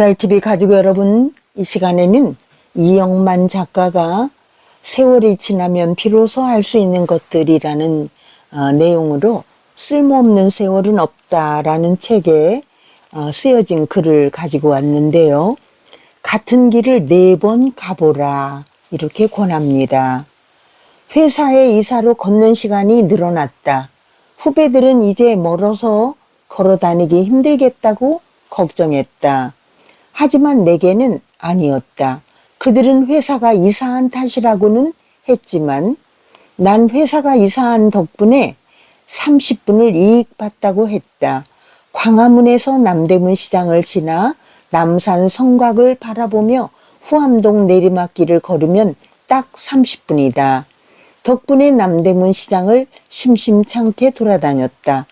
카랄TV 가족 여러분, 이 시간에는 이영만 작가가 세월이 지나면 비로소 알 수 있는 것들이라는 내용으로 쓸모없는 세월은 없다라는 책에 쓰여진 글을 가지고 왔는데요. 같은 길을 4번 가보라 이렇게 권합니다. 회사의 이사로 걷는 시간이 늘어났다. 후배들은 이제 멀어서 걸어 다니기 힘들겠다고 걱정했다. 하지만 내게는 아니었다. 그들은 회사가 이사한 탓이라고는 했지만 난 회사가 이사한 덕분에 30분을 이익봤다고 했다. 광화문에서 남대문 시장을 지나 남산 성곽을 바라보며 후암동 내리막길을 걸으면 딱 30분이다. 덕분에 남대문 시장을 심심찮게 돌아다녔다.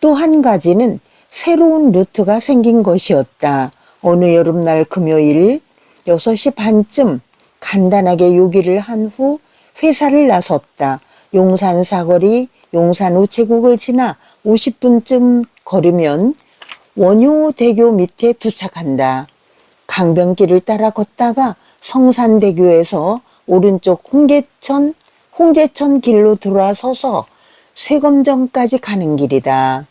또 한 가지는 새로운 루트가 생긴 것이었다. 어느 여름날 금요일 6시 반쯤 간단하게 요기를 한 후 회사를 나섰다. 용산 사거리, 용산 우체국을 지나 50분쯤 걸으면 원효대교 밑에 도착한다. 강변길을 따라 걷다가 성산대교에서 오른쪽 홍제천 길로 돌아서서 세검정까지 가는 길이다.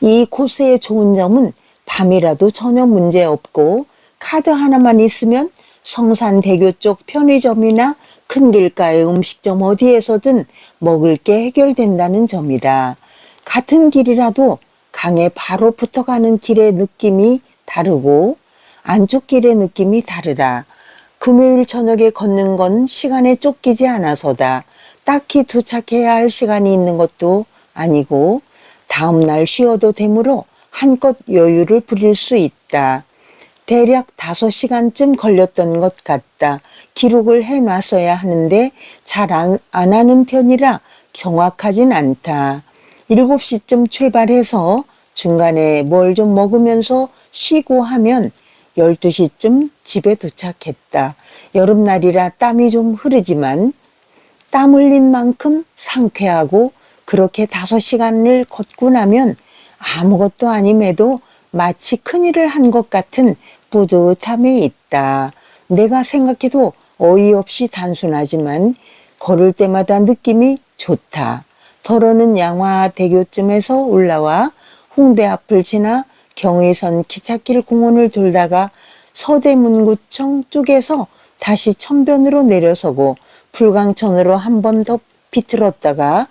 이 코스의 좋은 점은 밤이라도 전혀 문제없고 카드 하나만 있으면 성산대교 쪽 편의점이나 큰 길가의 음식점 어디에서든 먹을 게 해결된다는 점이다. 같은 길이라도 강에 바로 붙어가는 길의 느낌이 다르고 안쪽 길의 느낌이 다르다. 금요일 저녁에 걷는 건 시간에 쫓기지 않아서다. 딱히 도착해야 할 시간이 있는 것도 아니고 다음날 쉬어도 되므로 한껏 여유를 부릴 수 있다. 대략 5시간쯤 걸렸던 것 같다. 기록을 해놨어야 하는데 잘 안 하는 편이라 정확하진 않다. 7시쯤 출발해서 중간에 뭘 좀 먹으면서 쉬고 하면 12시쯤 집에 도착했다. 여름날이라 땀이 좀 흐르지만 땀 흘린 만큼 상쾌하고 그렇게 5시간을 걷고 나면 아무것도 아님에도 마치 큰일을 한 것 같은 뿌듯함이 있다. 내가 생각해도 어이없이 단순하지만 걸을 때마다 느낌이 좋다. 더러는 양화대교쯤에서 올라와 홍대 앞을 지나 경의선 기찻길 공원을 돌다가 서대문구청 쪽에서 다시 천변으로 내려서고 불광천으로 한 번 더 비틀었다가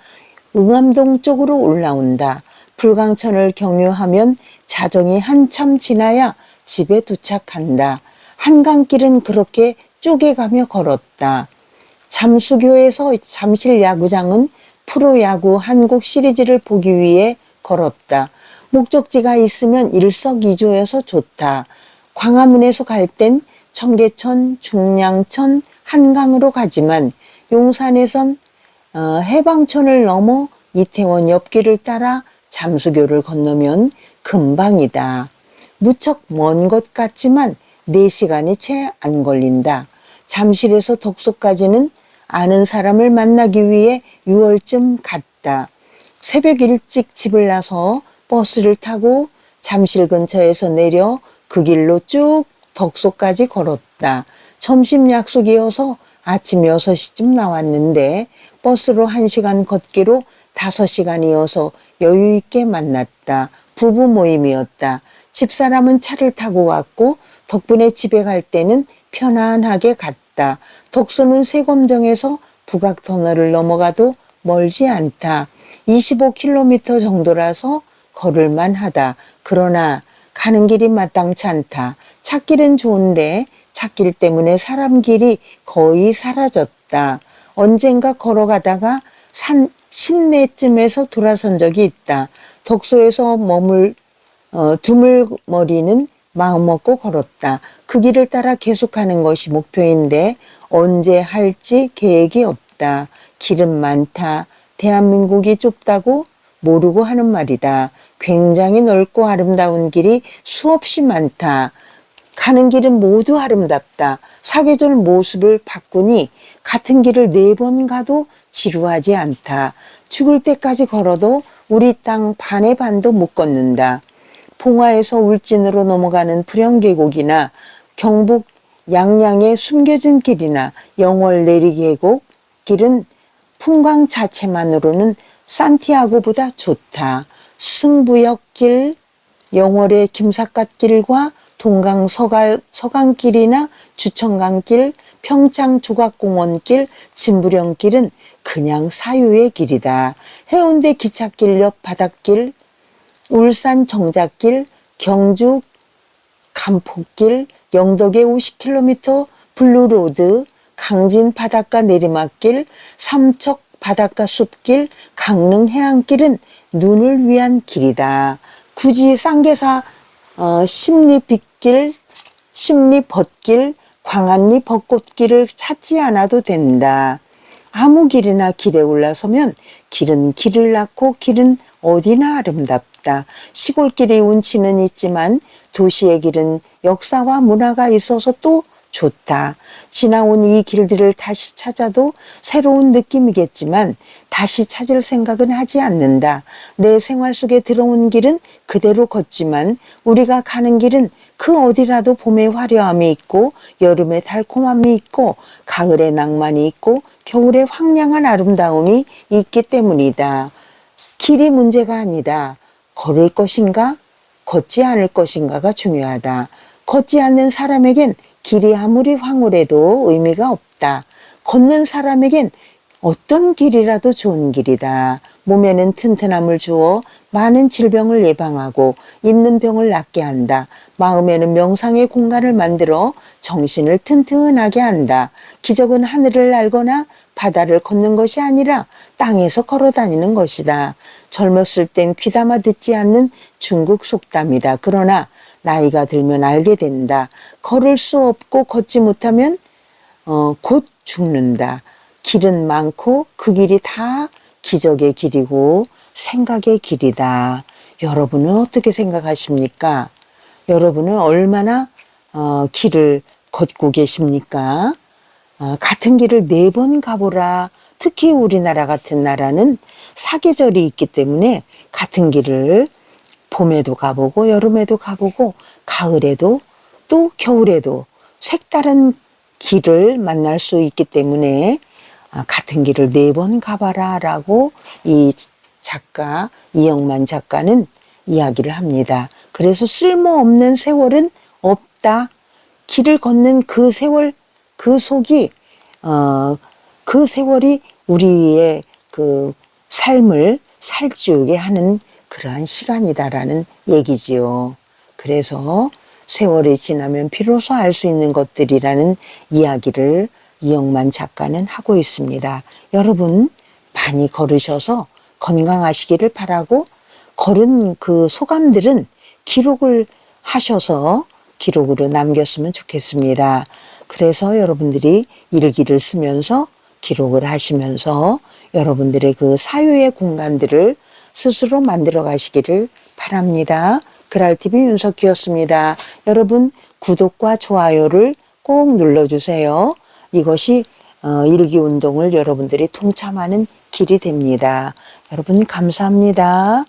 응암동 쪽으로 올라온다. 불광천을 경유하면 자정이 한참 지나야 집에 도착한다. 한강길은 그렇게 쪼개가며 걸었다. 잠수교에서 잠실 야구장은 프로야구 한국 시리즈를 보기 위해 걸었다. 목적지가 있으면 일석이조여서 좋다. 광화문에서 갈 땐 청계천, 중량천, 한강으로 가지만 용산에선 해방천을 넘어 이태원 옆길을 따라 잠수교를 건너면 금방이다. 무척 먼 것 같지만 4시간이 채 안 걸린다. 잠실에서 덕소까지는 아는 사람을 만나기 위해 6월쯤 갔다. 새벽 일찍 집을 나서 버스를 타고 잠실 근처에서 내려 그 길로 쭉 덕소까지 걸었다. 점심 약속이어서 아침 6시쯤 나왔는데 버스로 1시간 걷기로 5시간이어서 여유 있게 만났다. 부부 모임이었다. 집사람은 차를 타고 왔고 덕분에 집에 갈 때는 편안하게 갔다. 덕소는 세검정에서 북악터널을 넘어가도 멀지 않다. 25km 정도라서 걸을만 하다. 그러나 가는 길이 마땅치 않다. 찻길은 좋은데 찻길 때문에 사람 길이 거의 사라졌다. 언젠가 걸어가다가 신내쯤에서 돌아선 적이 있다. 덕소에서 두물머리는 마음 먹고 걸었다. 그 길을 따라 계속하는 것이 목표인데 언제 할지 계획이 없다. 길은 많다. 대한민국이 좁다고 모르고 하는 말이다. 굉장히 넓고 아름다운 길이 수없이 많다. 가는 길은 모두 아름답다. 사계절 모습을 바꾸니 같은 길을 4번 가도 지루하지 않다. 죽을 때까지 걸어도 우리 땅 반의 반도 못 걷는다. 봉화에서 울진으로 넘어가는 부령계곡이나 경북 양양의 숨겨진 길이나 영월 내리계곡 길은 풍광 자체만으로는 산티아고보다 좋다. 승부역길, 영월의 김삿갓길과 동강 서강길이나 주천강길, 평창 조각공원길, 진부령길은 그냥 사유의 길이다. 해운대 기찻길 옆 바닷길, 울산 정자길, 경주 간폭길, 영덕의 50km 블루로드, 강진 바닷가 내리막길, 삼척 바닷가 숲길, 강릉 해안길은 눈을 위한 길이다. 굳이 쌍계사 십리빗길, 십리벗길, 광안리 벚꽃길을 찾지 않아도 된다. 아무 길이나 길에 올라서면 길은 길을 낳고 길은 어디나 아름답다. 시골길이 운치는 있지만 도시의 길은 역사와 문화가 있어서 또 좋다. 지나온 이 길들을 다시 찾아도 새로운 느낌이겠지만 다시 찾을 생각은 하지 않는다. 내 생활 속에 들어온 길은 그대로 걷지만 우리가 가는 길은 그 어디라도 봄의 화려함이 있고 여름의 달콤함이 있고 가을의 낭만이 있고 겨울의 황량한 아름다움이 있기 때문이다. 길이 문제가 아니다. 걸을 것인가 걷지 않을 것인가가 중요하다. 걷지 않는 사람에겐 길이 아무리 황홀해도 의미가 없다. 걷는 사람에겐 어떤 길이라도 좋은 길이다. 몸에는 튼튼함을 주어 많은 질병을 예방하고 있는 병을 낫게 한다. 마음에는 명상의 공간을 만들어 정신을 튼튼하게 한다. 기적은 하늘을 날거나 바다를 걷는 것이 아니라 땅에서 걸어 다니는 것이다. 젊었을 땐 귀담아 듣지 않는 중국 속담이다. 그러나 나이가 들면 알게 된다. 걸을 수 없고 걷지 못하면 곧 죽는다. 길은 많고 그 길이 다 기적의 길이고 생각의 길이다. 여러분은 어떻게 생각하십니까? 여러분은 얼마나 길을 걷고 계십니까? 같은 길을 4번 가보라. 특히 우리나라 같은 나라는 사계절이 있기 때문에 같은 길을 봄에도 가보고 여름에도 가보고 가을에도 또 겨울에도 색다른 길을 만날 수 있기 때문에 같은 길을 4번 가봐라 라고 이 작가 이영만 작가는 이야기를 합니다. 그래서 쓸모없는 세월은 없다. 길을 걷는 그 세월 그 속이 그 세월이 우리의 그 삶을 살찌우게 하는 그러한 시간이다라는 얘기지요. 그래서 세월이 지나면 비로소 알 수 있는 것들이라는 이야기를 이영만 작가는 하고 있습니다. 여러분 많이 걸으셔서 건강하시기를 바라고 걸은 그 소감들은 기록을 하셔서 기록으로 남겼으면 좋겠습니다. 그래서 여러분들이 일기를 쓰면서 기록을 하시면서 여러분들의 그 사유의 공간들을 스스로 만들어 가시기를 바랍니다. 그랄TV 윤석희였습니다. 여러분 구독과 좋아요를 꼭 눌러주세요. 이것이 일기 운동을 여러분들이 동참하는 길이 됩니다. 여러분 감사합니다.